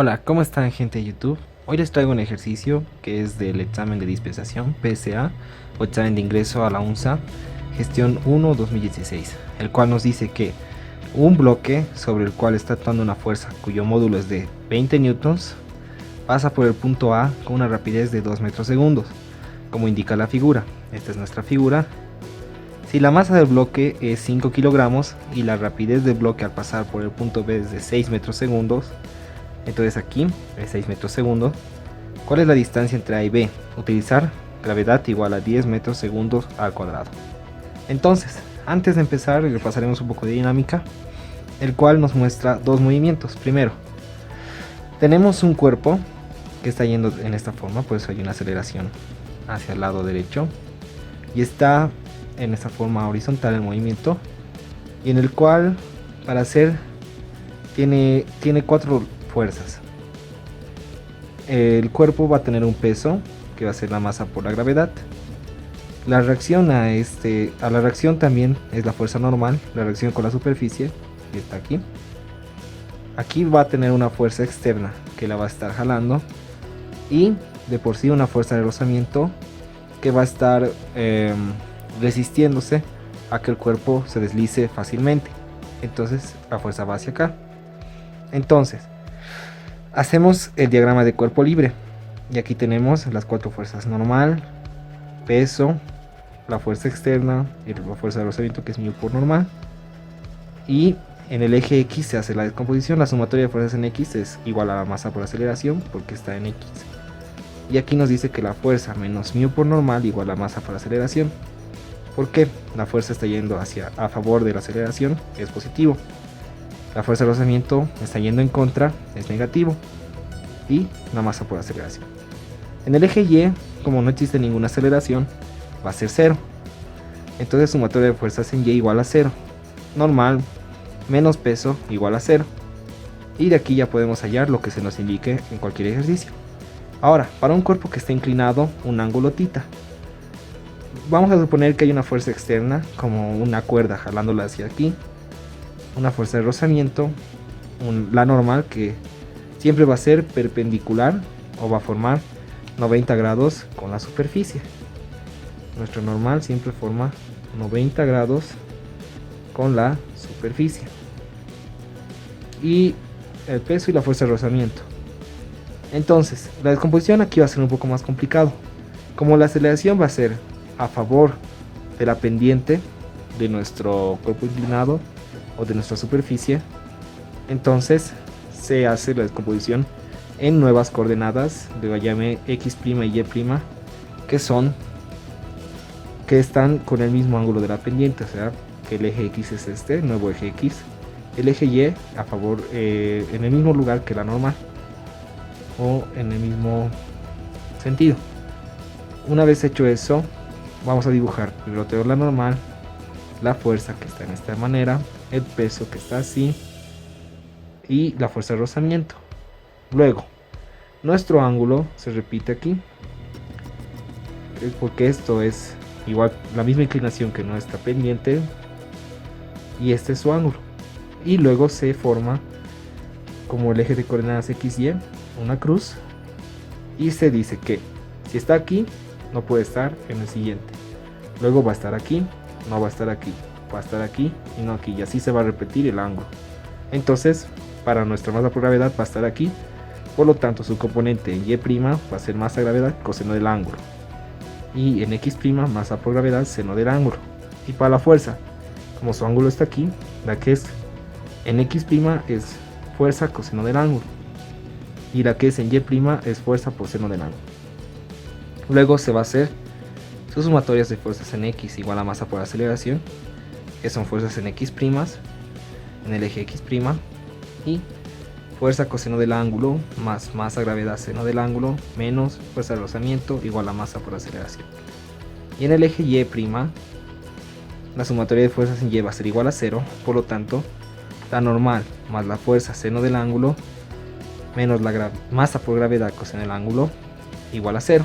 Hola, ¿cómo están, gente de YouTube? Hoy les traigo un ejercicio que es del examen de dispensación PSA o examen de ingreso a la UNSA gestión 1 2016, el cual nos dice que un bloque sobre el cual está actuando una fuerza cuyo módulo es de 20 newtons pasa por el punto A con una rapidez de 2 metros segundos, como indica la figura. Esta es nuestra figura. Si la masa del bloque es 5 kilogramos y la rapidez del bloque al pasar por el punto B es de 6 metros segundos, entonces aquí es 6 metros segundos. ¿Cuál es la distancia entre A y B? Utilizar gravedad igual a 10 metros segundos al cuadrado. Entonces, antes de empezar, repasaremos un poco de dinámica, el cual nos muestra dos movimientos. Primero, tenemos un cuerpo que está yendo en esta forma, por eso hay una aceleración hacia el lado derecho, y está en esta forma horizontal el movimiento, y en el cual para hacer tiene cuatro fuerzas. El cuerpo va a tener un peso que va a ser la masa por la gravedad. La reacción a la reacción también es la fuerza normal, la reacción con la superficie, que está aquí. Aquí va a tener una fuerza externa que la va a estar jalando, y de por sí una fuerza de rozamiento que va a estar resistiéndose a que el cuerpo se deslice fácilmente. Entonces la fuerza va hacia acá. Entonces hacemos el diagrama de cuerpo libre y aquí tenemos las cuatro fuerzas: normal, peso, la fuerza externa y la fuerza de rozamiento, que es mu por normal. Y en el eje X se hace la descomposición. La sumatoria de fuerzas en X es igual a la masa por aceleración porque está en X. Y aquí nos dice que la fuerza menos mu por normal igual a masa por aceleración. ¿Por qué? La fuerza está yendo a favor de la aceleración, es positivo. La fuerza de rozamiento está yendo en contra, es negativo. Y la masa por aceleración. En el eje Y, como no existe ninguna aceleración, va a ser 0. Entonces sumatoria de fuerzas en Y igual a 0. Normal menos peso igual a 0. Y de aquí ya podemos hallar lo que se nos indique en cualquier ejercicio. Ahora, para un cuerpo que esté inclinado, un ángulo θ. Vamos a suponer que hay una fuerza externa, como una cuerda jalándola hacia aquí. Una fuerza de rozamiento, la normal, que siempre va a ser perpendicular o va a formar 90 grados con la superficie. Nuestro normal siempre forma 90 grados con la superficie. Y el peso y la fuerza de rozamiento. Entonces, la descomposición aquí va a ser un poco más complicado. Como la aceleración va a ser a favor de la pendiente de nuestro cuerpo inclinado o de nuestra superficie, entonces se hace la descomposición en nuevas coordenadas, de llame x' y y', que están con el mismo ángulo de la pendiente, o sea que el eje X es este nuevo eje X, el eje Y a favor en el mismo lugar que la normal o en el mismo sentido. Una vez hecho eso, vamos a dibujar primero tenemos la normal, la fuerza que está en esta manera, el peso que está así y la fuerza de rozamiento. Luego nuestro ángulo se repite aquí, porque esto es igual la misma inclinación que nuestra pendiente y este es su ángulo. Y luego se forma como el eje de coordenadas x, y una cruz, y se dice que si está aquí no puede estar en el siguiente, luego va a estar aquí, no va a estar aquí, va a estar aquí y no aquí, y así se va a repetir el ángulo. Entonces para nuestra masa por gravedad va a estar aquí, por lo tanto su componente en y' va a ser masa gravedad coseno del ángulo, y en x' masa por gravedad seno del ángulo. Y para la fuerza, como su ángulo está aquí, la que es en x' es fuerza coseno del ángulo, y la que es en y' es fuerza por seno del ángulo. Luego se va a hacer sus sumatorias de fuerzas en x igual a masa por aceleración, que son fuerzas en x' en el eje x', y fuerza coseno del ángulo más masa gravedad seno del ángulo menos fuerza de rozamiento igual a masa por aceleración. Y en el eje y', la sumatoria de fuerzas en y va a ser igual a 0, por lo tanto la normal más la fuerza seno del ángulo menos la masa por gravedad coseno del ángulo igual a 0.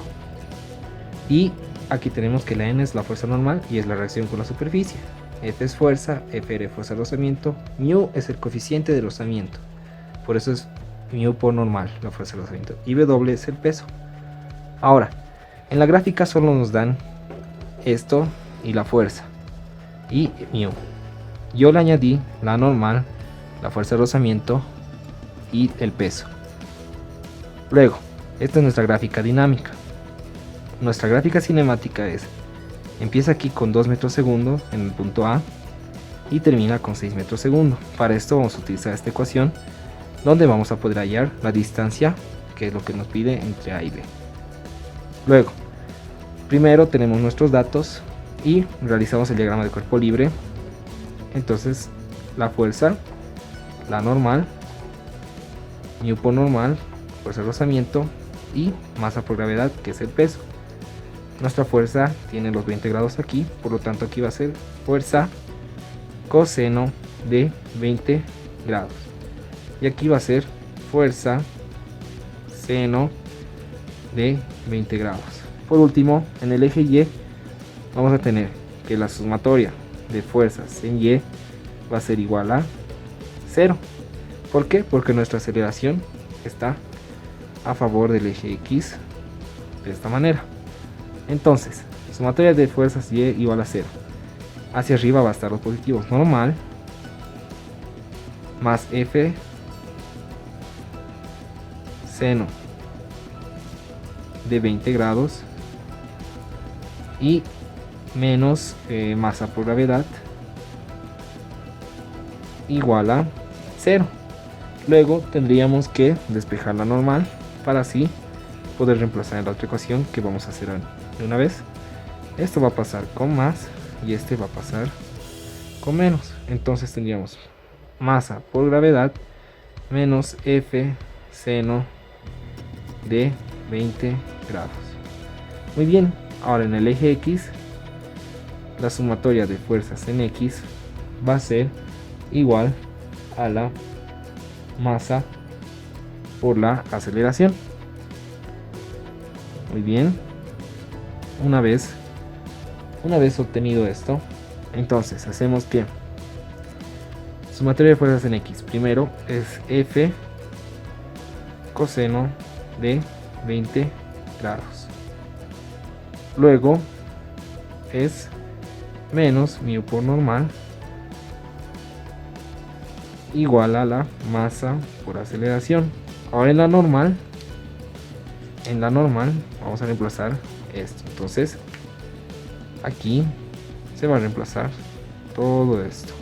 Y aquí tenemos que la n es la fuerza normal y es la reacción con la superficie. F es fuerza, Fr fuerza de rozamiento, μ es el coeficiente de rozamiento. Por eso es mu por normal, la fuerza de rozamiento, y W es el peso. Ahora, en la gráfica solo nos dan esto y la fuerza y mu. Yo le añadí la normal, la fuerza de rozamiento y el peso. Luego, esta es nuestra gráfica dinámica. Nuestra gráfica cinemática empieza aquí con 2 metros segundo en el punto A y termina con 6 metros segundo. Para esto vamos a utilizar esta ecuación donde vamos a poder hallar la distancia, que es lo que nos pide entre A y B. Luego, primero tenemos nuestros datos y realizamos el diagrama de cuerpo libre. Entonces, la fuerza, la normal, mu por normal, fuerza de rozamiento y masa por gravedad, que es el peso. Nuestra fuerza tiene los 20 grados aquí, por lo tanto aquí va a ser fuerza coseno de 20 grados. Y aquí va a ser fuerza seno de 20 grados. Por último, en el eje Y vamos a tener que la sumatoria de fuerzas en Y va a ser igual a 0. ¿Por qué? Porque nuestra aceleración está a favor del eje X de esta manera. Entonces, sumatoria de fuerzas Y igual a 0. Hacia arriba va a estar los positivos, normal más F seno de 20 grados y menos masa por gravedad igual a 0. Luego tendríamos que despejar la normal para así poder reemplazar en la otra ecuación que vamos a hacer de una vez. Esto va a pasar con más y este va a pasar con menos. Entonces tendríamos masa por gravedad menos F seno de 20 grados. Muy bien, ahora en el eje X la sumatoria de fuerzas en X va a ser igual a la masa por la aceleración. Muy bien, una vez obtenido esto, entonces hacemos que sumatoria de fuerzas en X primero es F coseno de 20 grados, luego es menos mu por normal igual a la masa por aceleración. Ahora en la normal vamos a reemplazar esto. Entonces aquí se va a reemplazar todo esto.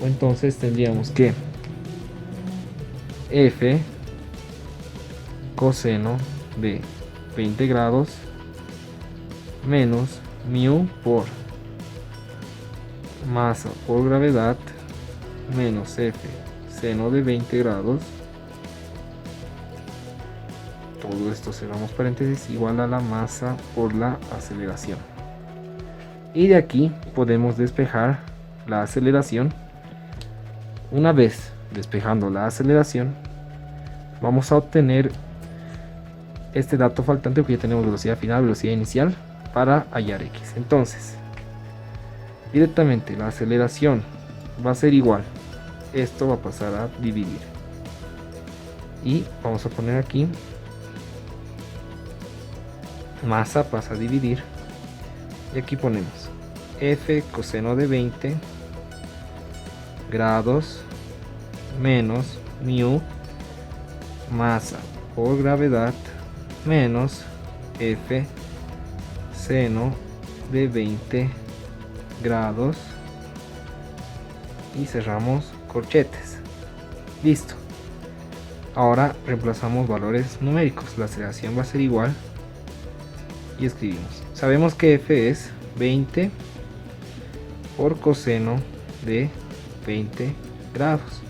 Entonces tendríamos que F coseno de 20 grados menos mu por masa por gravedad menos F seno de 20 grados, todo esto cerramos paréntesis, igual a la masa por la aceleración. Y de aquí podemos despejar la aceleración. Una vez despejando la aceleración, vamos a obtener este dato faltante, porque ya tenemos velocidad final, velocidad inicial, para hallar X. Entonces, directamente la aceleración va a ser igual, esto va a pasar a dividir, y vamos a poner aquí masa pasa a dividir, y aquí ponemos F coseno de 20 grados menos mu masa por gravedad menos F seno de 20 grados, y cerramos corchetes. Listo. Ahora reemplazamos valores numéricos. La aceleración va a ser igual y escribimos. Sabemos que F es 20 por coseno de 20 grados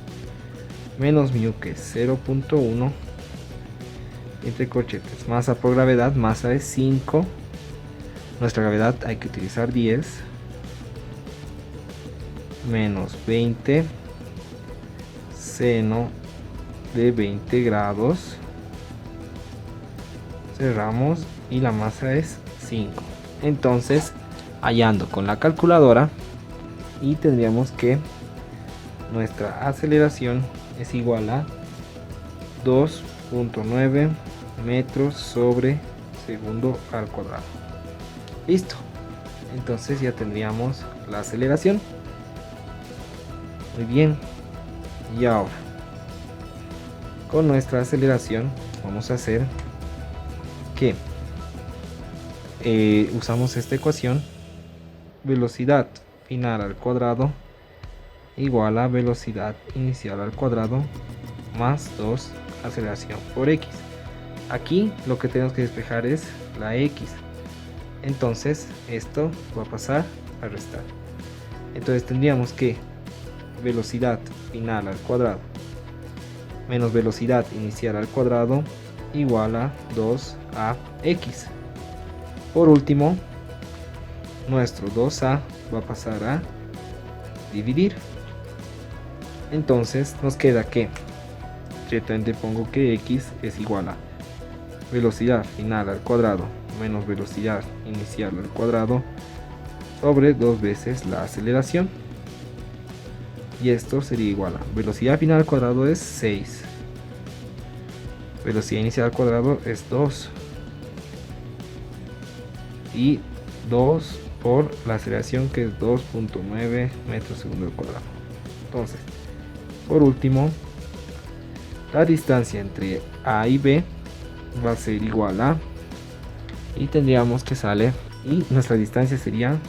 menos mu, que es 0.1, entre corchetes. Masa por gravedad, masa es 5, nuestra gravedad hay que utilizar 10, menos 20 seno de 20 grados, cerramos, y la masa es 5. Entonces, hallando con la calculadora, y tendríamos que nuestra aceleración es igual a 2.9 metros sobre segundo al cuadrado. Listo. Entonces ya tendríamos la aceleración. Muy bien. Y ahora, con nuestra aceleración vamos a hacer que usamos esta ecuación: velocidad final al cuadrado igual a velocidad inicial al cuadrado más 2 aceleración por x. Aquí lo que tenemos que despejar es la x. Entonces esto va a pasar a restar. Entonces tendríamos que velocidad final al cuadrado menos velocidad inicial al cuadrado igual a 2ax. Por último, nuestro 2a va a pasar a dividir. Entonces nos queda que directamente pongo que x es igual a velocidad final al cuadrado menos velocidad inicial al cuadrado sobre 2 veces la aceleración. Y esto sería igual a velocidad final al cuadrado es 6, velocidad inicial al cuadrado es 2 y 2 por la aceleración, que es 2.9 metros segundo al cuadrado. Entonces, por último, la distancia entre A y B va a ser igual a, y tendríamos que sale, y nuestra distancia sería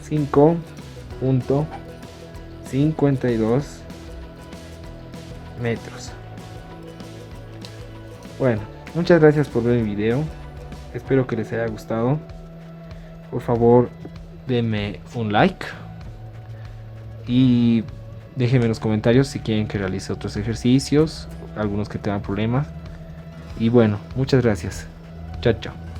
5.52 metros. Bueno, muchas gracias por ver el video, espero que les haya gustado. Por favor, denme un like y déjenme en los comentarios si quieren que realice otros ejercicios, algunos que tengan problemas. Y bueno, muchas gracias. Chao, chao.